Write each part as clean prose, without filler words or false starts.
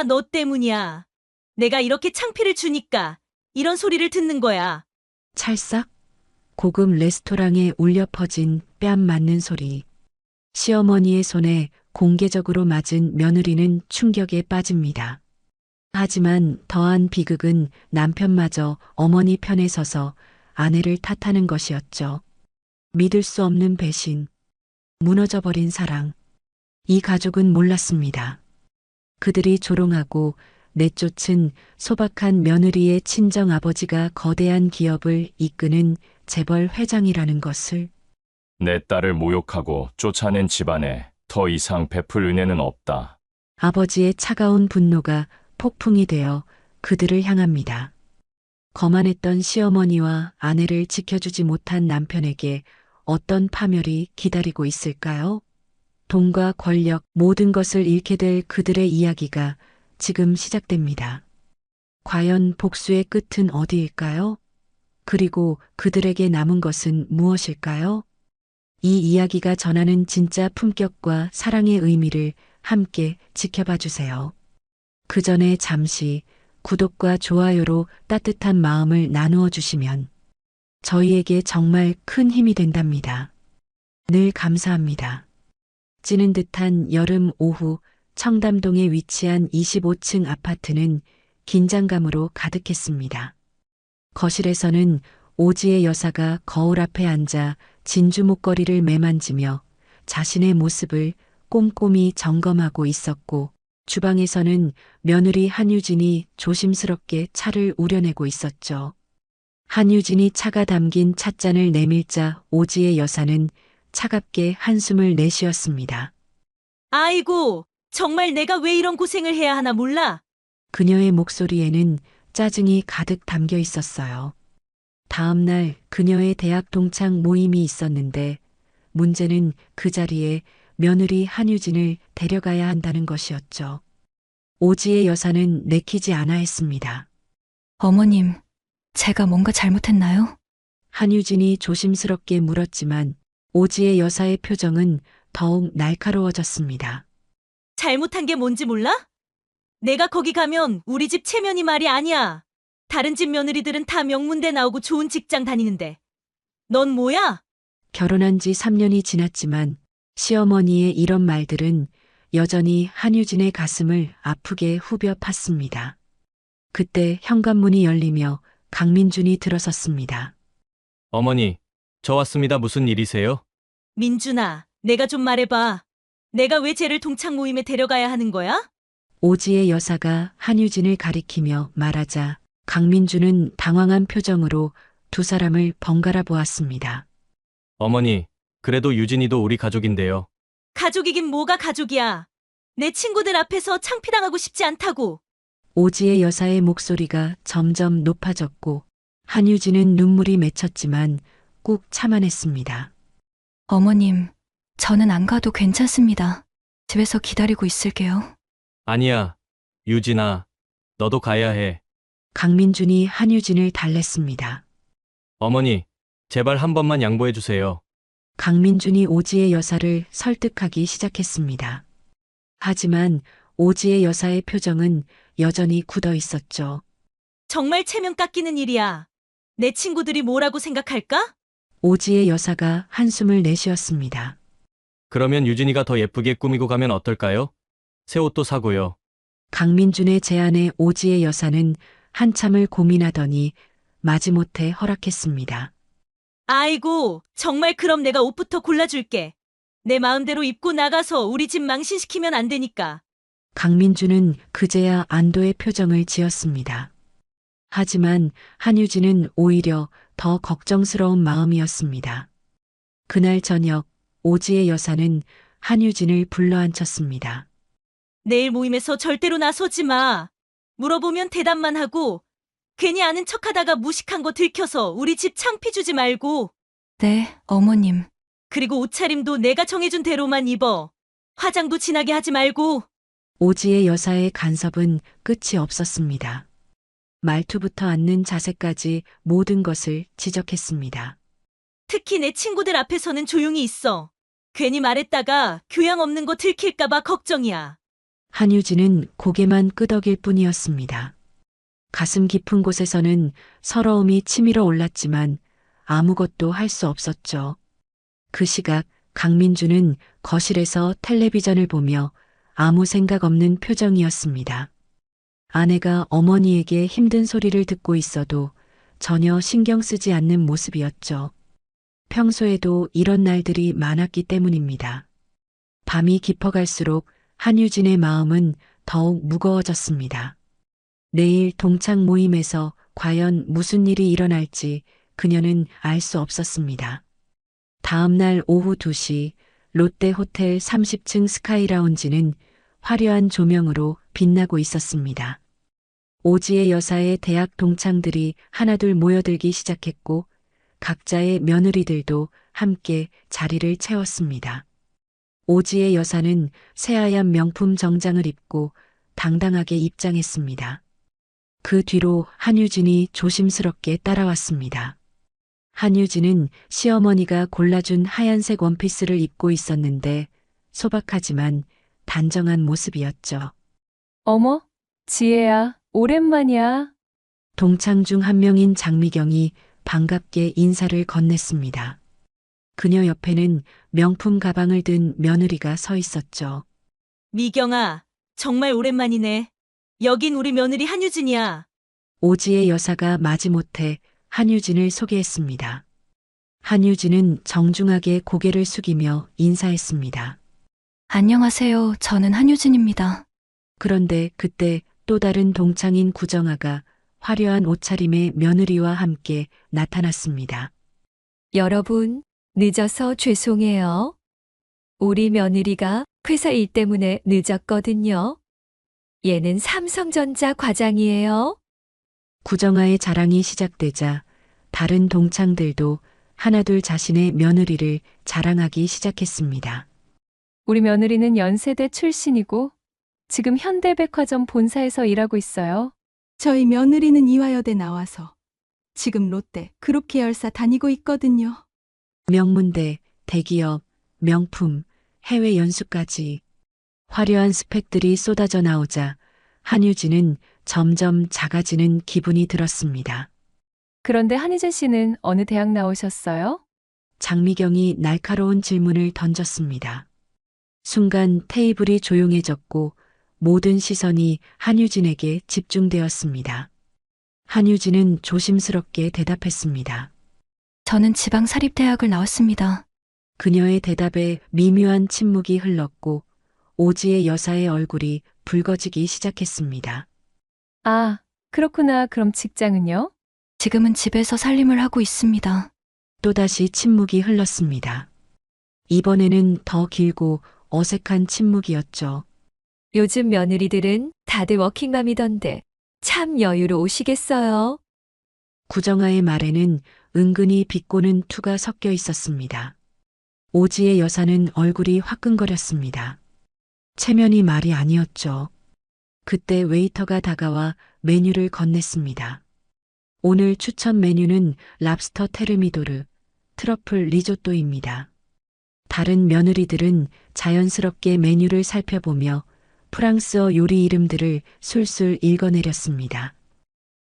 다 너 때문이야. 내가 이렇게 창피를 주니까 이런 소리를 듣는 거야. 찰싹 고급 레스토랑에 울려 퍼진 뺨 맞는 소리. 시어머니의 손에 공개적으로 맞은 며느리는 충격에 빠집니다. 하지만 더한 비극은 남편마저 어머니 편에 서서 아내를 탓하는 것이었죠. 믿을 수 없는 배신, 무너져버린 사랑. 이 가족은 몰랐습니다. 그들이 조롱하고 내쫓은 소박한 며느리의 친정 아버지가 거대한 기업을 이끄는 재벌 회장이라는 것을. 내 딸을 모욕하고 쫓아낸 집안에 더 이상 베풀 은혜는 없다. 아버지의 차가운 분노가 폭풍이 되어 그들을 향합니다. 거만했던 시어머니와 아내를 지켜주지 못한 남편에게 어떤 파멸이 기다리고 있을까요? 돈과 권력, 모든 것을 잃게 될 그들의 이야기가 지금 시작됩니다. 과연 복수의 끝은 어디일까요? 그리고 그들에게 남은 것은 무엇일까요? 이 이야기가 전하는 진짜 품격과 사랑의 의미를 함께 지켜봐 주세요. 그 전에 잠시 구독과 좋아요로 따뜻한 마음을 나누어 주시면 저희에게 정말 큰 힘이 된답니다. 늘 감사합니다. 찌는 듯한 여름 오후 청담동에 위치한 25층 아파트는 긴장감으로 가득했습니다. 거실에서는 오지의 여사가 거울 앞에 앉아 진주 목걸이를 매만지며 자신의 모습을 꼼꼼히 점검하고 있었고, 주방에서는 며느리 한유진이 조심스럽게 차를 우려내고 있었죠. 한유진이 차가 담긴 찻잔을 내밀자 오지의 여사는 차갑게 한숨을 내쉬었습니다. 아이고, 정말 내가 왜 이런 고생을 해야 하나 몰라? 그녀의 목소리에는 짜증이 가득 담겨 있었어요. 다음 날 그녀의 대학 동창 모임이 있었는데 문제는 그 자리에 며느리 한유진을 데려가야 한다는 것이었죠. 오지의 여사는 내키지 않아 했습니다. 어머님, 제가 뭔가 잘못했나요? 한유진이 조심스럽게 물었지만 오지의 여사의 표정은 더욱 날카로워졌습니다. 잘못한 게 뭔지 몰라? 내가 거기 가면 우리 집 체면이 말이 아니야. 다른 집 며느리들은 다 명문대 나오고 좋은 직장 다니는데. 넌 뭐야? 결혼한 지 3년이 지났지만 시어머니의 이런 말들은 여전히 한유진의 가슴을 아프게 후벼 팠습니다. 그때 현관문이 열리며 강민준이 들어섰습니다. 어머니, 저 왔습니다. 무슨 일이세요? 민준아, 내가 좀 말해봐. 내가 왜 쟤를 동창 모임에 데려가야 하는 거야? 오지의 여사가 한유진을 가리키며 말하자 강민준은 당황한 표정으로 두 사람을 번갈아 보았습니다. 어머니, 그래도 유진이도 우리 가족인데요. 가족이긴 뭐가 가족이야. 내 친구들 앞에서 창피당하고 싶지 않다고. 오지의 여사의 목소리가 점점 높아졌고 한유진은 눈물이 맺혔지만 꾹 참아냈습니다. 어머님, 저는 안 가도 괜찮습니다. 집에서 기다리고 있을게요. 아니야, 유진아, 너도 가야 해. 강민준이 한유진을 달랬습니다. 어머니, 제발 한 번만 양보해 주세요. 강민준이 오지의 여사를 설득하기 시작했습니다. 하지만 오지의 여사의 표정은 여전히 굳어 있었죠. 정말 체면 깎이는 일이야. 내 친구들이 뭐라고 생각할까? 오지의 여사가 한숨을 내쉬었습니다. 그러면 유진이가 더 예쁘게 꾸미고 가면 어떨까요? 새 옷도 사고요. 강민준의 제안에 오지의 여사는 한참을 고민하더니 마지못해 허락했습니다. 아이고, 정말 그럼 내가 옷부터 골라줄게. 내 마음대로 입고 나가서 우리 집 망신시키면 안 되니까. 강민준은 그제야 안도의 표정을 지었습니다. 하지만 한유진은 오히려 더 걱정스러운 마음이었습니다. 그날 저녁 오지의 여사는 한유진을 불러앉혔습니다. 내일 모임에서 절대로 나서지 마. 물어보면 대답만 하고 괜히 아는 척하다가 무식한 거 들켜서 우리 집 창피 주지 말고. 네, 어머님. 그리고 옷차림도 내가 정해준 대로만 입어. 화장도 진하게 하지 말고. 오지의 여사의 간섭은 끝이 없었습니다. 말투부터 앉는 자세까지 모든 것을 지적했습니다. 특히 내 친구들 앞에서는 조용히 있어. 괜히 말했다가 교양 없는 거 들킬까봐 걱정이야. 한유진은 고개만 끄덕일 뿐이었습니다. 가슴 깊은 곳에서는 서러움이 치밀어 올랐지만 아무것도 할 수 없었죠. 그 시각 강민주는 거실에서 텔레비전을 보며 아무 생각 없는 표정이었습니다. 아내가 어머니에게 힘든 소리를 듣고 있어도 전혀 신경 쓰지 않는 모습이었죠. 평소에도 이런 날들이 많았기 때문입니다. 밤이 깊어갈수록 한유진의 마음은 더욱 무거워졌습니다. 내일 동창 모임에서 과연 무슨 일이 일어날지 그녀는 알 수 없었습니다. 다음 날 오후 2시 롯데 호텔 30층 스카이라운지는 화려한 조명으로 빛나고 있었습니다. 오지의 여사의 대학 동창들이 하나둘 모여들기 시작했고 각자의 며느리들도 함께 자리를 채웠습니다. 오지의 여사는 새하얀 명품 정장을 입고 당당하게 입장했습니다. 그 뒤로 한유진이 조심스럽게 따라왔습니다. 한유진은 시어머니가 골라준 하얀색 원피스를 입고 있었는데 소박하지만 단정한 모습이었죠. 어머, 지혜야, 오랜만이야. 동창 중 한 명인 장미경이 반갑게 인사를 건넸습니다. 그녀 옆에는 명품 가방을 든 며느리가 서 있었죠. 미경아, 정말 오랜만이네. 여긴 우리 며느리 한유진이야. 오지의 여사가 마지못해 한유진을 소개했습니다. 한유진은 정중하게 고개를 숙이며 인사했습니다. 안녕하세요. 저는 한유진입니다. 그런데 그때 또 다른 동창인 구정아가 화려한 옷차림의 며느리와 함께 나타났습니다. 여러분, 늦어서 죄송해요. 우리 며느리가 회사 일 때문에 늦었거든요. 얘는 삼성전자 과장이에요. 구정아의 자랑이 시작되자 다른 동창들도 하나둘 자신의 며느리를 자랑하기 시작했습니다. 우리 며느리는 연세대 출신이고 지금 현대백화점 본사에서 일하고 있어요. 저희 며느리는 이화여대 나와서 지금 롯데 그룹 계열사 다니고 있거든요. 명문대, 대기업, 명품, 해외 연수까지 화려한 스펙들이 쏟아져 나오자 한유진은 점점 작아지는 기분이 들었습니다. 그런데 한희진 씨는 어느 대학 나오셨어요? 장미경이 날카로운 질문을 던졌습니다. 순간 테이블이 조용해졌고 모든 시선이 한유진에게 집중되었습니다. 한유진은 조심스럽게 대답했습니다. 저는 지방사립대학을 나왔습니다. 그녀의 대답에 미묘한 침묵이 흘렀고 오지의 여사의 얼굴이 붉어지기 시작했습니다. 아, 그렇구나. 그럼 직장은요? 지금은 집에서 살림을 하고 있습니다. 또다시 침묵이 흘렀습니다. 이번에는 더 길고 어색한 침묵이었죠. 요즘 며느리들은 다들 워킹맘이던데 참 여유로우시겠어요. 구정아의 말에는 은근히 비꼬는 투가 섞여 있었습니다. 오지의 여사는 얼굴이 화끈거렸습니다. 체면이 말이 아니었죠. 그때 웨이터가 다가와 메뉴를 건넸습니다. 오늘 추천 메뉴는 랍스터 테르미도르, 트러플 리조또입니다. 다른 며느리들은 자연스럽게 메뉴를 살펴보며 프랑스어 요리 이름들을 술술 읽어내렸습니다.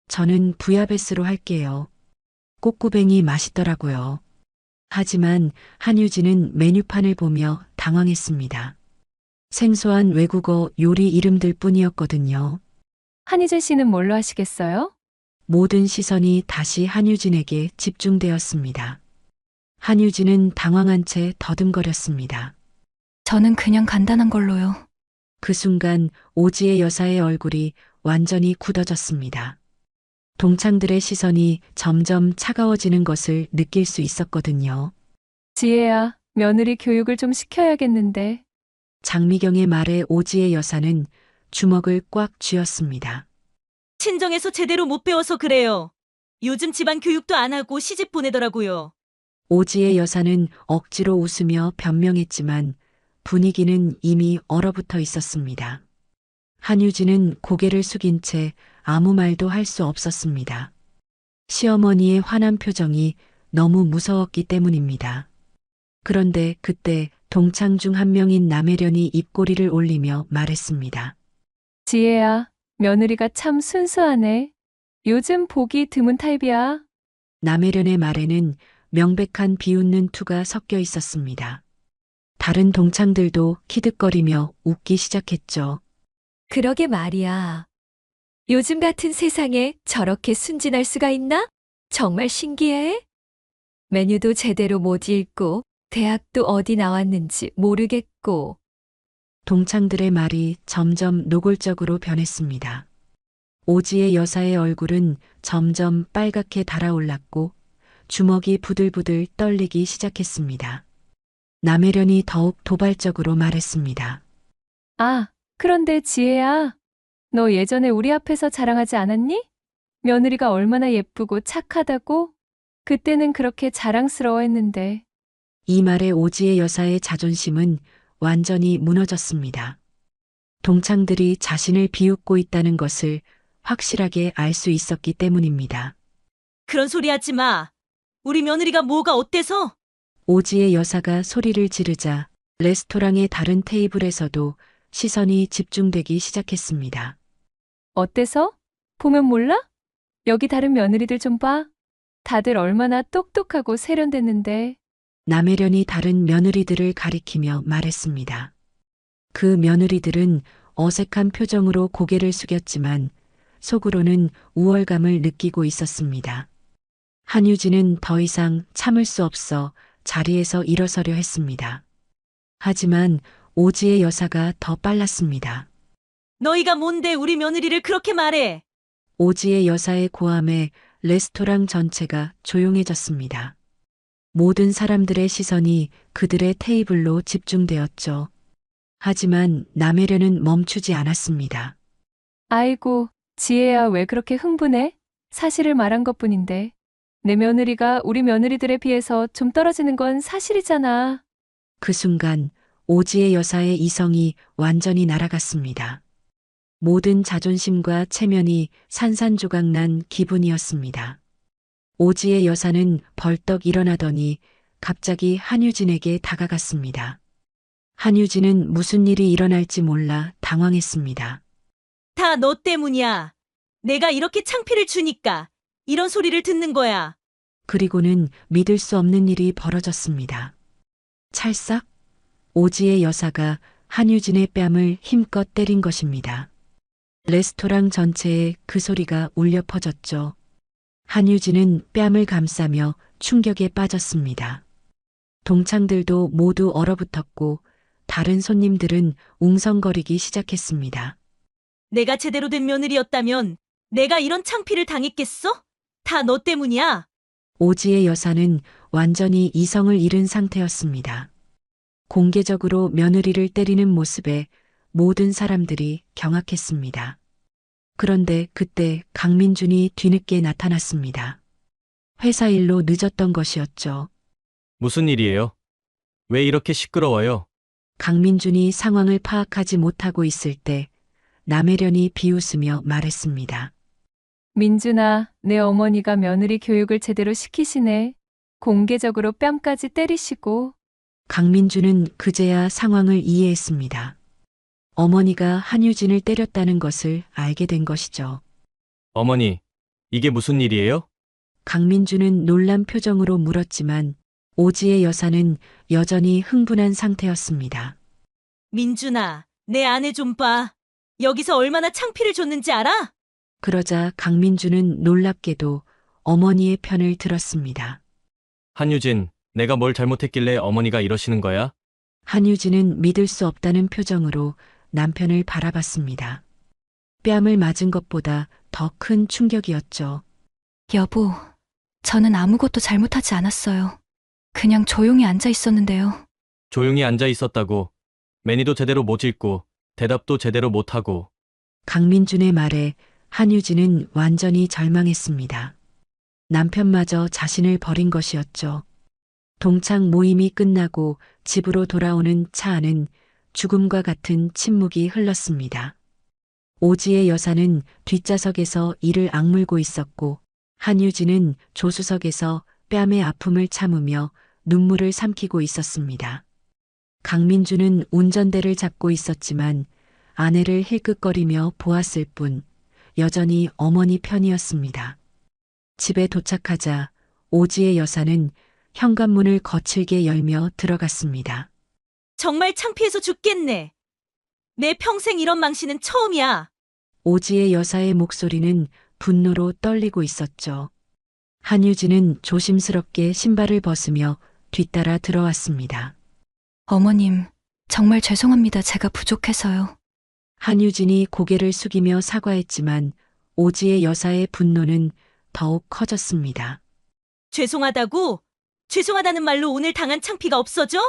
저는 부야베스로 할게요. 꼬꾸뱅이 맛있더라고요. 하지만 한유진은 메뉴판을 보며 당황했습니다. 생소한 외국어 요리 이름들 뿐이었거든요. 한희진 씨는 뭘로 하시겠어요? 모든 시선이 다시 한유진에게 집중되었습니다. 한유진은 당황한 채 더듬거렸습니다. 저는 그냥 간단한 걸로요. 그 순간 오지의 여사의 얼굴이 완전히 굳어졌습니다. 동창들의 시선이 점점 차가워지는 것을 느낄 수 있었거든요. 지혜야, 며느리 교육을 좀 시켜야겠는데. 장미경의 말에 오지의 여사는 주먹을 꽉 쥐었습니다. 친정에서 제대로 못 배워서 그래요. 요즘 집안 교육도 안 하고 시집 보내더라고요. 오지의 여사는 억지로 웃으며 변명했지만 분위기는 이미 얼어붙어 있었습니다. 한유진은 고개를 숙인 채 아무 말도 할 수 없었습니다. 시어머니의 환한 표정이 너무 무서웠기 때문입니다. 그런데 그때 동창 중 한 명인 남혜련이 입꼬리를 올리며 말했습니다. 지혜야, 며느리가 참 순수하네. 요즘 보기 드문 타입이야. 남혜련의 말에는 명백한 비웃는 투가 섞여 있었습니다. 다른 동창들도 키득거리며 웃기 시작했죠. 그러게 말이야. 요즘 같은 세상에 저렇게 순진할 수가 있나? 정말 신기해. 메뉴도 제대로 못 읽고, 대학도 어디 나왔는지 모르겠고. 동창들의 말이 점점 노골적으로 변했습니다. 오지의 여사의 얼굴은 점점 빨갛게 달아올랐고 주먹이 부들부들 떨리기 시작했습니다. 남혜련이 더욱 도발적으로 말했습니다. 아, 그런데 지혜야, 너 예전에 우리 앞에서 자랑하지 않았니? 며느리가 얼마나 예쁘고 착하다고? 그때는 그렇게 자랑스러워했는데. 이 말에 오지의 여사의 자존심은 완전히 무너졌습니다. 동창들이 자신을 비웃고 있다는 것을 확실하게 알 수 있었기 때문입니다. 그런 소리 하지 마. 우리 며느리가 뭐가 어때서? 오지의 여사가 소리를 지르자 레스토랑의 다른 테이블에서도 시선이 집중되기 시작했습니다. 어때서? 보면 몰라? 여기 다른 며느리들 좀 봐. 다들 얼마나 똑똑하고 세련됐는데. 남혜련이 다른 며느리들을 가리키며 말했습니다. 그 며느리들은 어색한 표정으로 고개를 숙였지만 속으로는 우월감을 느끼고 있었습니다. 한유진은 더 이상 참을 수 없어 자리에서 일어서려 했습니다. 하지만 오지의 여사가 더 빨랐습니다. 너희가 뭔데 우리 며느리를 그렇게 말해? 오지의 여사의 고함에 레스토랑 전체가 조용해졌습니다. 모든 사람들의 시선이 그들의 테이블로 집중되었죠. 하지만 남혜련은 멈추지 않았습니다. 아이고, 지혜야, 왜 그렇게 흥분해? 사실을 말한 것뿐인데. 내 며느리가 우리 며느리들에 비해서 좀 떨어지는 건 사실이잖아. 그 순간 오지의 여사의 이성이 완전히 날아갔습니다. 모든 자존심과 체면이 산산조각난 기분이었습니다. 오지의 여사는 벌떡 일어나더니 갑자기 한유진에게 다가갔습니다. 한유진은 무슨 일이 일어날지 몰라 당황했습니다. 다 너 때문이야. 내가 이렇게 창피를 주니까 이런 소리를 듣는 거야. 그리고는 믿을 수 없는 일이 벌어졌습니다. 찰싹 오지의 여사가 한유진의 뺨을 힘껏 때린 것입니다. 레스토랑 전체에 그 소리가 울려 퍼졌죠. 한유진은 뺨을 감싸며 충격에 빠졌습니다. 동창들도 모두 얼어붙었고 다른 손님들은 웅성거리기 시작했습니다. 내가 제대로 된 며느리였다면 내가 이런 창피를 당했겠어? 다 너 때문이야. 오지의 여사는 완전히 이성을 잃은 상태였습니다. 공개적으로 며느리를 때리는 모습에 모든 사람들이 경악했습니다. 그런데 그때 강민준이 뒤늦게 나타났습니다. 회사 일로 늦었던 것이었죠. 무슨 일이에요? 왜 이렇게 시끄러워요? 강민준이 상황을 파악하지 못하고 있을 때 남혜련이 비웃으며 말했습니다. 민준아, 내 어머니가 며느리 교육을 제대로 시키시네. 공개적으로 뺨까지 때리시고. 강민준은 그제야 상황을 이해했습니다. 어머니가 한유진을 때렸다는 것을 알게 된 것이죠. 어머니, 이게 무슨 일이에요? 강민준은 놀란 표정으로 물었지만 오지의 여사는 여전히 흥분한 상태였습니다. 민준아, 내 아내 좀 봐. 여기서 얼마나 창피를 줬는지 알아? 그러자 강민준은 놀랍게도 어머니의 편을 들었습니다. 한유진, 내가 뭘 잘못했길래 어머니가 이러시는 거야? 한유진은 믿을 수 없다는 표정으로 남편을 바라봤습니다. 뺨을 맞은 것보다 더 큰 충격이었죠. 여보, 저는 아무것도 잘못하지 않았어요. 그냥 조용히 앉아 있었는데요. 조용히 앉아 있었다고. 매니도 제대로 못 읽고 대답도 제대로 못하고. 강민준의 말에 한유진은 완전히 절망했습니다. 남편마저 자신을 버린 것이었죠. 동창 모임이 끝나고 집으로 돌아오는 차 안은 죽음과 같은 침묵이 흘렀습니다. 오지의 여사는 뒷좌석에서 이를 악물고 있었고 한유진은 조수석에서 뺨의 아픔을 참으며 눈물을 삼키고 있었습니다. 강민주는 운전대를 잡고 있었지만 아내를 힐끗거리며 보았을 뿐 여전히 어머니 편이었습니다. 집에 도착하자 오지의 여사는 현관문을 거칠게 열며 들어갔습니다. 정말 창피해서 죽겠네. 내 평생 이런 망신은 처음이야. 오지의 여사의 목소리는 분노로 떨리고 있었죠. 한유진은 조심스럽게 신발을 벗으며 뒤따라 들어왔습니다. 어머님, 정말 죄송합니다. 제가 부족해서요. 한유진이 고개를 숙이며 사과했지만 오지의 여사의 분노는 더욱 커졌습니다. 죄송하다고? 죄송하다는 말로 오늘 당한 창피가 없어져?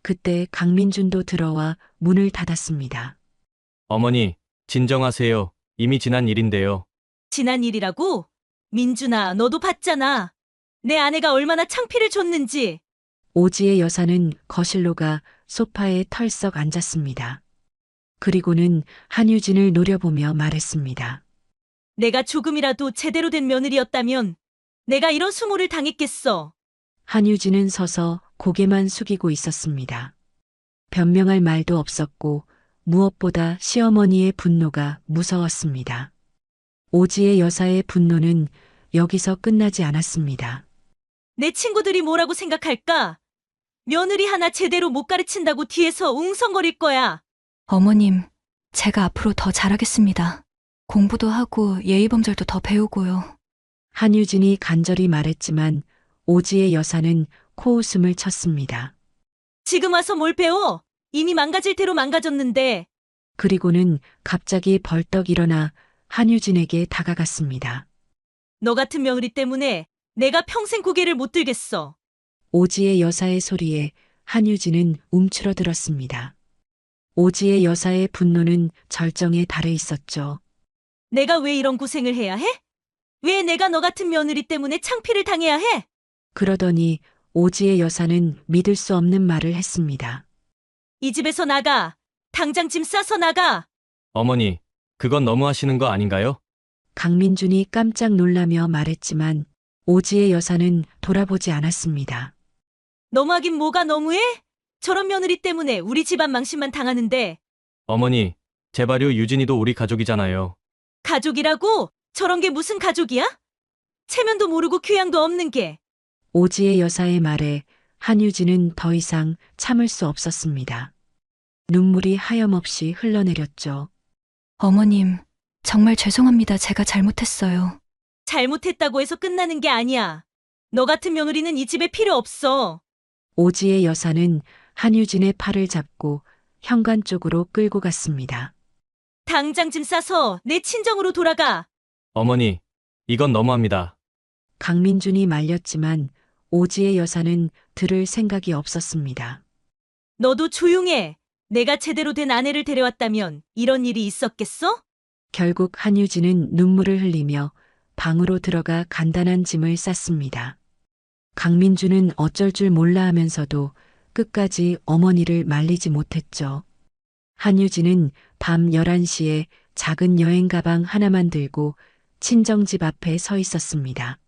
그때 강민준도 들어와 문을 닫았습니다. 어머니, 진정하세요. 이미 지난 일인데요. 지난 일이라고? 민준아, 너도 봤잖아. 내 아내가 얼마나 창피를 줬는지. 오지의 여사는 거실로 가 소파에 털썩 앉았습니다. 그리고는 한유진을 노려보며 말했습니다. 내가 조금이라도 제대로 된 며느리였다면 내가 이런 수모를 당했겠어. 한유진은 서서 고개만 숙이고 있었습니다. 변명할 말도 없었고 무엇보다 시어머니의 분노가 무서웠습니다. 오지의 여사의 분노는 여기서 끝나지 않았습니다. 내 친구들이 뭐라고 생각할까? 며느리 하나 제대로 못 가르친다고 뒤에서 웅성거릴 거야. 어머님, 제가 앞으로 더 잘하겠습니다. 공부도 하고 예의범절도 더 배우고요. 한유진이 간절히 말했지만 오지의 여사는 코웃음을 쳤습니다. 지금 와서 뭘 배워? 이미 망가질 대로 망가졌는데. 그리고는 갑자기 벌떡 일어나 한유진에게 다가갔습니다. 너 같은 며느리 때문에 내가 평생 고개를 못 들겠어. 오지의 여사의 소리에 한유진은 움츠러들었습니다. 오지의 여사의 분노는 절정에 달해 있었죠. 내가 왜 이런 고생을 해야 해? 왜 내가 너 같은 며느리 때문에 창피를 당해야 해? 그러더니 오지의 여사는 믿을 수 없는 말을 했습니다. 이 집에서 나가. 당장 짐 싸서 나가. 어머니, 그건 너무 하시는 거 아닌가요? 강민준이 깜짝 놀라며 말했지만 오지의 여사는 돌아보지 않았습니다. 너무하긴 뭐가 너무해? 저런 며느리 때문에 우리 집안 망신만 당하는데. 어머니, 제발요. 유진이도 우리 가족이잖아요. 가족이라고? 저런 게 무슨 가족이야? 체면도 모르고 교양도 없는 게. 오지의 여사의 말에 한유진은 더 이상 참을 수 없었습니다. 눈물이 하염없이 흘러내렸죠. 어머님, 정말 죄송합니다. 제가 잘못했어요. 잘못했다고 해서 끝나는 게 아니야. 너 같은 며느리는 이 집에 필요 없어. 오지의 여사는 한유진의 팔을 잡고 현관 쪽으로 끌고 갔습니다. 당장 짐 싸서 내 친정으로 돌아가. 어머니, 이건 너무합니다. 강민준이 말렸지만 오지의 여사는 들을 생각이 없었습니다. 너도 조용해. 내가 제대로 된 아내를 데려왔다면 이런 일이 있었겠어? 결국 한유진은 눈물을 흘리며 방으로 들어가 간단한 짐을 쌌습니다. 강민준은 어쩔 줄 몰라 하면서도 끝까지 어머니를 말리지 못했죠. 한유진은 밤 11시에 작은 여행 가방 하나만 들고 친정집 앞에 서 있었습니다.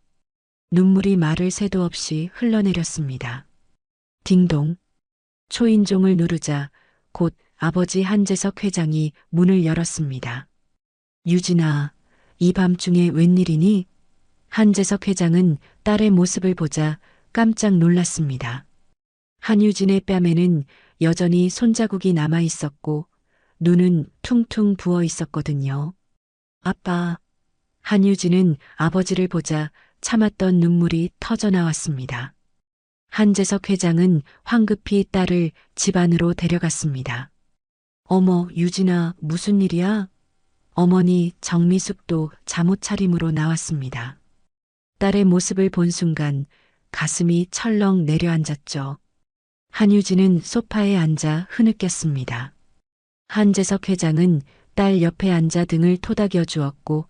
눈물이 마를 새도 없이 흘러내렸습니다. 딩동. 초인종을 누르자 곧 아버지 한재석 회장이 문을 열었습니다. 유진아, 이 밤중에 웬일이니? 한재석 회장은 딸의 모습을 보자 깜짝 놀랐습니다. 한유진의 뺨에는 여전히 손자국이 남아 있었고 눈은 퉁퉁 부어 있었거든요. 아빠. 한유진은 아버지를 보자 참았던 눈물이 터져 나왔습니다. 한재석 회장은 황급히 딸을 집 안으로 데려갔습니다. 어머, 유진아, 무슨 일이야? 어머니 정미숙도 잠옷 차림으로 나왔습니다. 딸의 모습을 본 순간 가슴이 철렁 내려앉았죠. 한유진은 소파에 앉아 흐느꼈습니다. 한재석 회장은 딸 옆에 앉아 등을 토닥여 주었고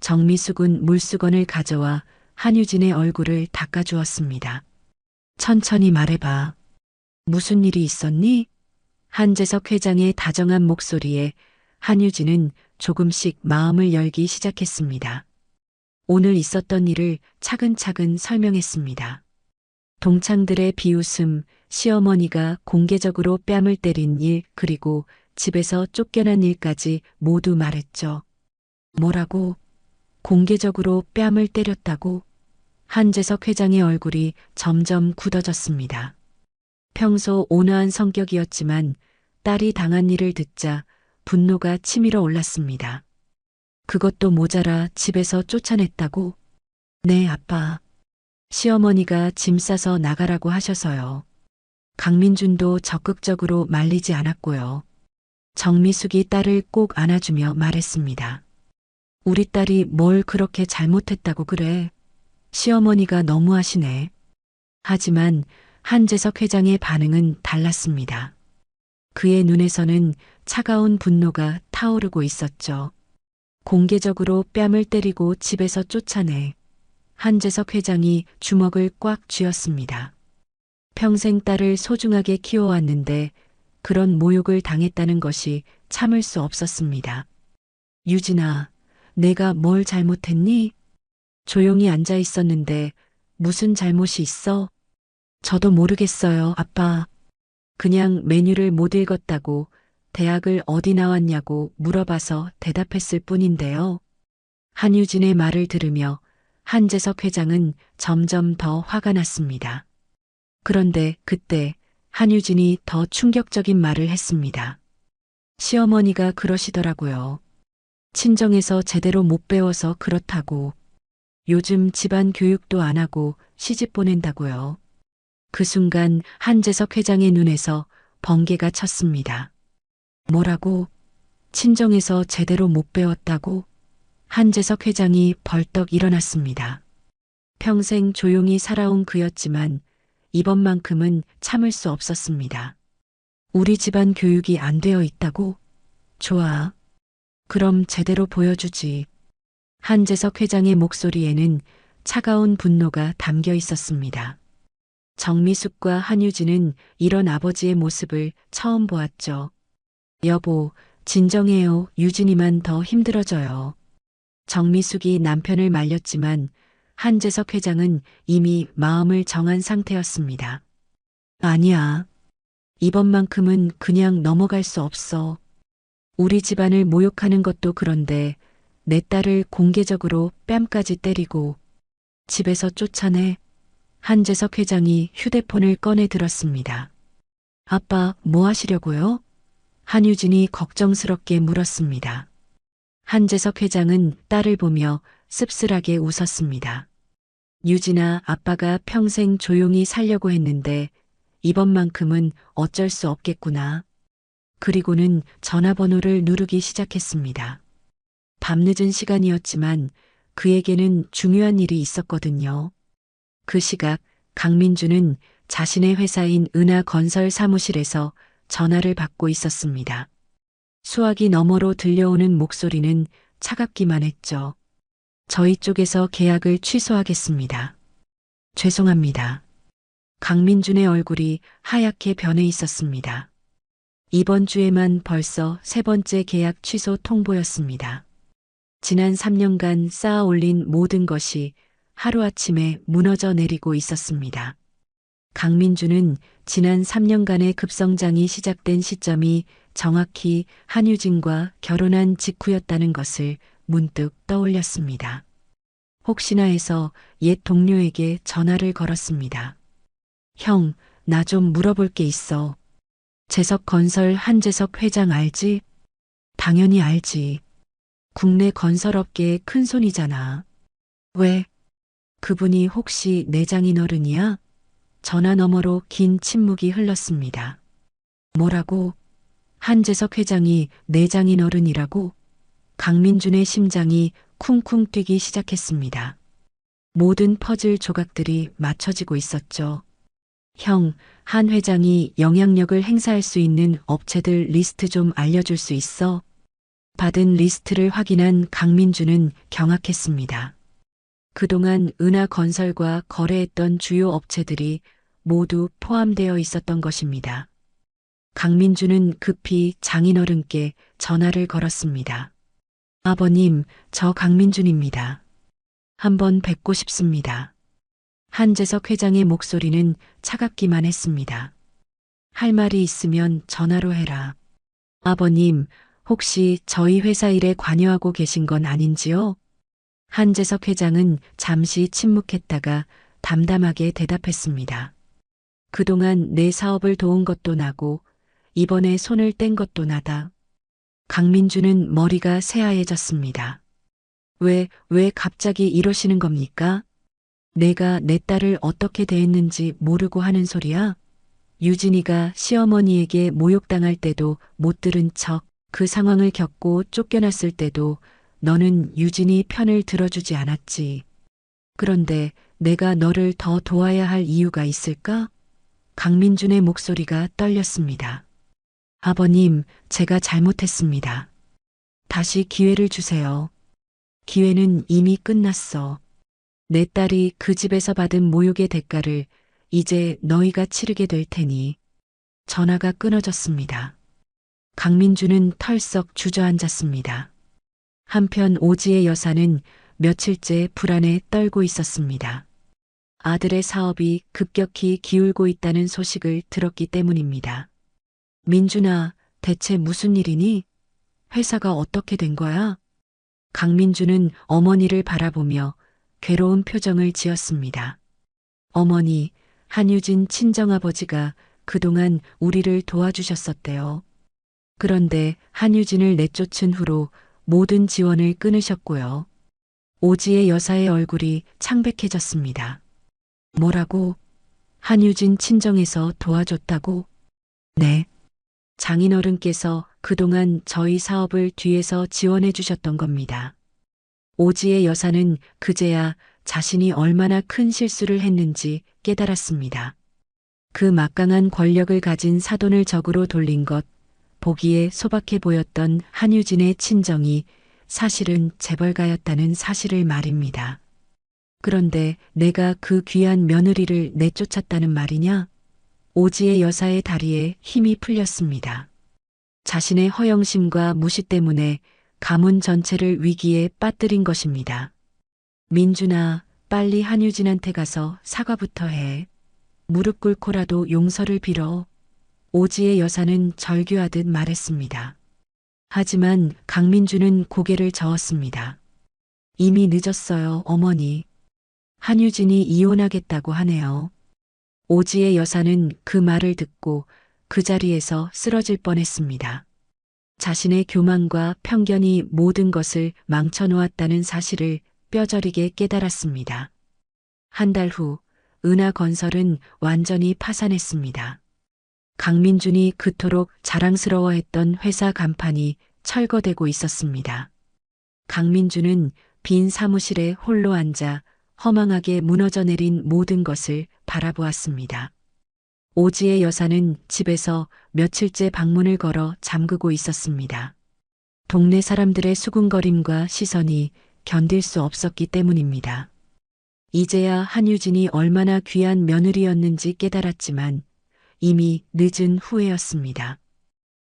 정미숙은 물수건을 가져와 한유진의 얼굴을 닦아주었습니다. 천천히 말해봐. 무슨 일이 있었니? 한재석 회장의 다정한 목소리에 한유진은 조금씩 마음을 열기 시작했습니다. 오늘 있었던 일을 차근차근 설명했습니다. 동창들의 비웃음, 시어머니가 공개적으로 뺨을 때린 일, 그리고 집에서 쫓겨난 일까지 모두 말했죠. 뭐라고? 공개적으로 뺨을 때렸다고? 한재석 회장의 얼굴이 점점 굳어졌습니다. 평소 온화한 성격이었지만 딸이 당한 일을 듣자 분노가 치밀어 올랐습니다. 그것도 모자라 집에서 쫓아냈다고? 네, 아빠. 시어머니가 짐 싸서 나가라고 하셔서요. 강민준도 적극적으로 말리지 않았고요. 정미숙이 딸을 꼭 안아주며 말했습니다. 우리 딸이 뭘 그렇게 잘못했다고 그래. 시어머니가 너무하시네. 하지만 한재석 회장의 반응은 달랐습니다. 그의 눈에서는 차가운 분노가 타오르고 있었죠. 공개적으로 뺨을 때리고 집에서 쫓아내. 한재석 회장이 주먹을 꽉 쥐었습니다. 평생 딸을 소중하게 키워왔는데 그런 모욕을 당했다는 것이 참을 수 없었습니다. 유진아, 내가 뭘 잘못했니? 조용히 앉아 있었는데 무슨 잘못이 있어? 저도 모르겠어요, 아빠. 그냥 메뉴를 못 읽었다고 대학을 어디 나왔냐고 물어봐서 대답했을 뿐인데요. 한유진의 말을 들으며 한재석 회장은 점점 더 화가 났습니다. 그런데 그때 한유진이 더 충격적인 말을 했습니다. 시어머니가 그러시더라고요. 친정에서 제대로 못 배워서 그렇다고. 요즘 집안 교육도 안 하고 시집 보낸다고요. 그 순간 한재석 회장의 눈에서 번개가 쳤습니다. 뭐라고? 친정에서 제대로 못 배웠다고? 한재석 회장이 벌떡 일어났습니다. 평생 조용히 살아온 그였지만 이번만큼은 참을 수 없었습니다. 우리 집안 교육이 안 되어 있다고? 좋아. 그럼 제대로 보여주지. 한재석 회장의 목소리에는 차가운 분노가 담겨 있었습니다. 정미숙과 한유진은 이런 아버지의 모습을 처음 보았죠. 여보, 진정해요. 유진이만 더 힘들어져요. 정미숙이 남편을 말렸지만 한재석 회장은 이미 마음을 정한 상태였습니다. 아니야. 이번만큼은 그냥 넘어갈 수 없어. 우리 집안을 모욕하는 것도 그런데 내 딸을 공개적으로 뺨까지 때리고 집에서 쫓아내. 한재석 회장이 휴대폰을 꺼내 들었습니다. 아빠, 뭐 하시려고요? 한유진이 걱정스럽게 물었습니다. 한재석 회장은 딸을 보며 씁쓸하게 웃었습니다. 유진아, 아빠가 평생 조용히 살려고 했는데 이번만큼은 어쩔 수 없겠구나. 그리고는 전화번호를 누르기 시작했습니다. 밤늦은 시간이었지만 그에게는 중요한 일이 있었거든요. 그 시각 강민주는 자신의 회사인 은하건설 사무실에서 전화를 받고 있었습니다. 수화기 너머로 들려오는 목소리는 차갑기만 했죠. 저희 쪽에서 계약을 취소하겠습니다. 죄송합니다. 강민준의 얼굴이 하얗게 변해 있었습니다. 이번 주에만 벌써 3번째 계약 취소 통보였습니다. 지난 3년간 쌓아 올린 모든 것이 하루아침에 무너져 내리고 있었습니다. 강민주는 지난 3년간의 급성장이 시작된 시점이 정확히 한유진과 결혼한 직후였다는 것을 문득 떠올렸습니다. 혹시나 해서 옛 동료에게 전화를 걸었습니다. 형, 나 좀 물어볼 게 있어. 재석건설 한재석 회장 알지? 당연히 알지. 국내 건설업계의 큰손이잖아. 왜? 그분이 혹시 내장인 어른이야? 전화 너머로 긴 침묵이 흘렀습니다. 뭐라고? 한재석 회장이 내장인 어른이라고? 강민준의 심장이 쿵쿵 뛰기 시작했습니다. 모든 퍼즐 조각들이 맞춰지고 있었죠. 형, 한 회장이 영향력을 행사할 수 있는 업체들 리스트 좀 알려줄 수 있어? 받은 리스트를 확인한 강민주는 경악했습니다. 그동안 은하건설과 거래했던 주요 업체들이 모두 포함되어 있었던 것입니다. 강민주는 급히 장인어른께 전화를 걸었습니다. 아버님, 저 강민준입니다. 한번 뵙고 싶습니다. 한재석 회장의 목소리는 차갑기만 했습니다. 할 말이 있으면 전화로 해라. 아버님, 혹시 저희 회사 일에 관여하고 계신 건 아닌지요? 한재석 회장은 잠시 침묵했다가 담담하게 대답했습니다. 그동안 내 사업을 도운 것도 나고 이번에 손을 뗀 것도 나다. 강민주는 머리가 새하얘졌습니다. 왜 갑자기 이러시는 겁니까? 내가 내 딸을 어떻게 대했는지 모르고 하는 소리야? 유진이가 시어머니에게 모욕당할 때도 못 들은 척 그 상황을 겪고 쫓겨났을 때도 너는 유진이 편을 들어주지 않았지. 그런데 내가 너를 더 도와야 할 이유가 있을까? 강민준의 목소리가 떨렸습니다. 아버님, 제가 잘못했습니다. 다시 기회를 주세요. 기회는 이미 끝났어. 내 딸이 그 집에서 받은 모욕의 대가를 이제 너희가 치르게 될 테니. 전화가 끊어졌습니다. 강민주는 털썩 주저앉았습니다. 한편 오지의 여사는 며칠째 불안에 떨고 있었습니다. 아들의 사업이 급격히 기울고 있다는 소식을 들었기 때문입니다. 민준아, 대체 무슨 일이니? 회사가 어떻게 된 거야? 강민주는 어머니를 바라보며 괴로운 표정을 지었습니다. 어머니, 한유진 친정아버지가 그동안 우리를 도와주셨었대요. 그런데 한유진을 내쫓은 후로 모든 지원을 끊으셨고요. 오지의 여사의 얼굴이 창백해졌습니다. 뭐라고? 한유진 친정에서 도와줬다고? 네. 장인어른께서 그동안 저희 사업을 뒤에서 지원해 주셨던 겁니다. 오지의 여사는 그제야 자신이 얼마나 큰 실수를 했는지 깨달았습니다. 그 막강한 권력을 가진 사돈을 적으로 돌린 것, 보기에 소박해 보였던 한유진의 친정이 사실은 재벌가였다는 사실을 말입니다. 그런데 내가 그 귀한 며느리를 내쫓았다는 말이냐? 오지의 여사의 다리에 힘이 풀렸습니다. 자신의 허영심과 무시 때문에 가문 전체를 위기에 빠뜨린 것입니다. 민준아, 빨리 한유진한테 가서 사과부터 해. 무릎 꿇고라도 용서를 빌어. 오지의 여사는 절규하듯 말했습니다. 하지만 강민주는 고개를 저었습니다. 이미 늦었어요, 어머니. 한유진이 이혼하겠다고 하네요. 오지의 여사는 그 말을 듣고 그 자리에서 쓰러질 뻔했습니다. 자신의 교만과 편견이 모든 것을 망쳐놓았다는 사실을 뼈저리게 깨달았습니다. 한 달 후 은하건설은 완전히 파산했습니다. 강민준이 그토록 자랑스러워했던 회사 간판이 철거되고 있었습니다. 강민준은 빈 사무실에 홀로 앉아 허망하게 무너져 내린 모든 것을 바라보았습니다. 오지의 여사는 집에서 며칠째 방문을 걸어 잠그고 있었습니다. 동네 사람들의 수군거림과 시선이 견딜 수 없었기 때문입니다. 이제야 한유진이 얼마나 귀한 며느리였는지 깨달았지만 이미 늦은 후회였습니다.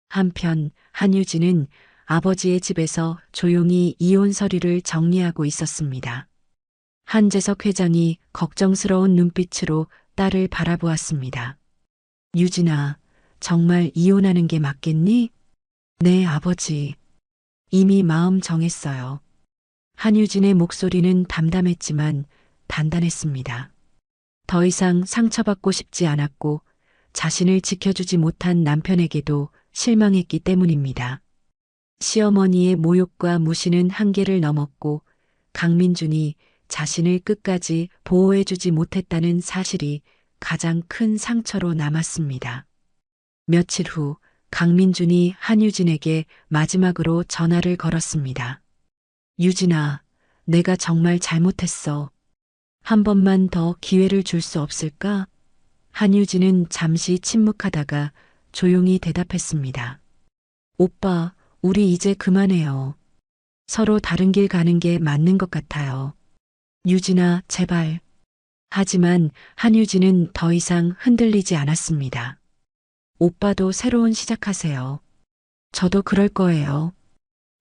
한편 한유진은 아버지의 집에서 조용히 이혼 서류를 정리하고 있었습니다. 한재석 회장이 걱정스러운 눈빛으로 딸을 바라보았습니다. 유진아, 정말 이혼하는 게 맞겠니? 네, 아버지. 이미 마음 정했어요. 한유진의 목소리는 담담했지만 단단했습니다. 더 이상 상처받고 싶지 않았고 자신을 지켜주지 못한 남편에게도 실망했기 때문입니다. 시어머니의 모욕과 무시는 한계를 넘었고 강민준이 자신을 끝까지 보호해주지 못했다는 사실이 가장 큰 상처로 남았습니다. 며칠 후 강민준이 한유진에게 마지막으로 전화를 걸었습니다. 유진아, 내가 정말 잘못했어. 한 번만 더 기회를 줄 수 없을까? 한유진은 잠시 침묵하다가 조용히 대답했습니다. 오빠, 우리 이제 그만해요. 서로 다른 길 가는 게 맞는 것 같아요. 유진아, 제발. 하지만 한유진은 더 이상 흔들리지 않았습니다. 오빠도 새로운 시작하세요. 저도 그럴 거예요.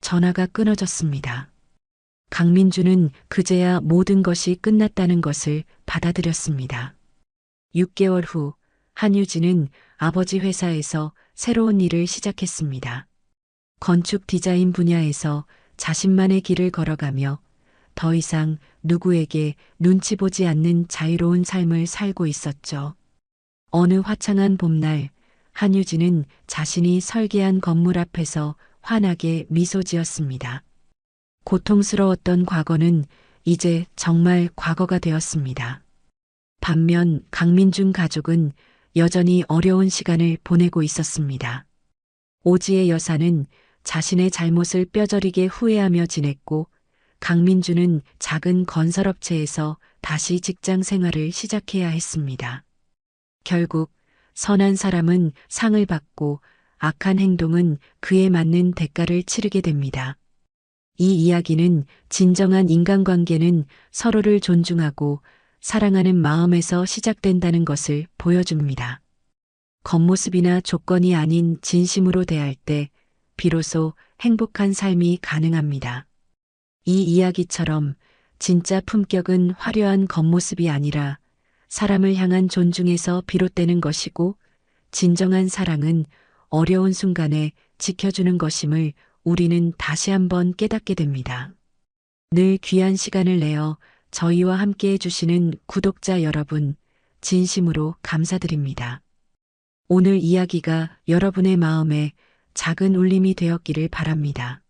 전화가 끊어졌습니다. 강민주는 그제야 모든 것이 끝났다는 것을 받아들였습니다. 6개월 후 한유진은 아버지 회사에서 새로운 일을 시작했습니다. 건축 디자인 분야에서 자신만의 길을 걸어가며 더 이상 누구에게 눈치 보지 않는 자유로운 삶을 살고 있었죠. 어느 화창한 봄날, 한유진은 자신이 설계한 건물 앞에서 환하게 미소 지었습니다. 고통스러웠던 과거는 이제 정말 과거가 되었습니다. 반면 강민중 가족은 여전히 어려운 시간을 보내고 있었습니다. 오지의 여사는 자신의 잘못을 뼈저리게 후회하며 지냈고, 강민주는 작은 건설업체에서 다시 직장 생활을 시작해야 했습니다. 결국 선한 사람은 상을 받고 악한 행동은 그에 맞는 대가를 치르게 됩니다. 이 이야기는 진정한 인간관계는 서로를 존중하고 사랑하는 마음에서 시작된다는 것을 보여줍니다. 겉모습이나 조건이 아닌 진심으로 대할 때 비로소 행복한 삶이 가능합니다. 이 이야기처럼 진짜 품격은 화려한 겉모습이 아니라 사람을 향한 존중에서 비롯되는 것이고, 진정한 사랑은 어려운 순간에 지켜주는 것임을 우리는 다시 한번 깨닫게 됩니다. 늘 귀한 시간을 내어 저희와 함께 해주시는 구독자 여러분, 진심으로 감사드립니다. 오늘 이야기가 여러분의 마음에 작은 울림이 되었기를 바랍니다.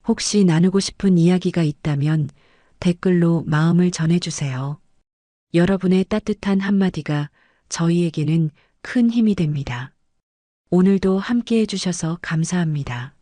혹시 나누고 싶은 이야기가 있다면 댓글로 마음을 전해주세요. 여러분의 따뜻한 한마디가 저희에게는 큰 힘이 됩니다. 오늘도 함께 해주셔서 감사합니다.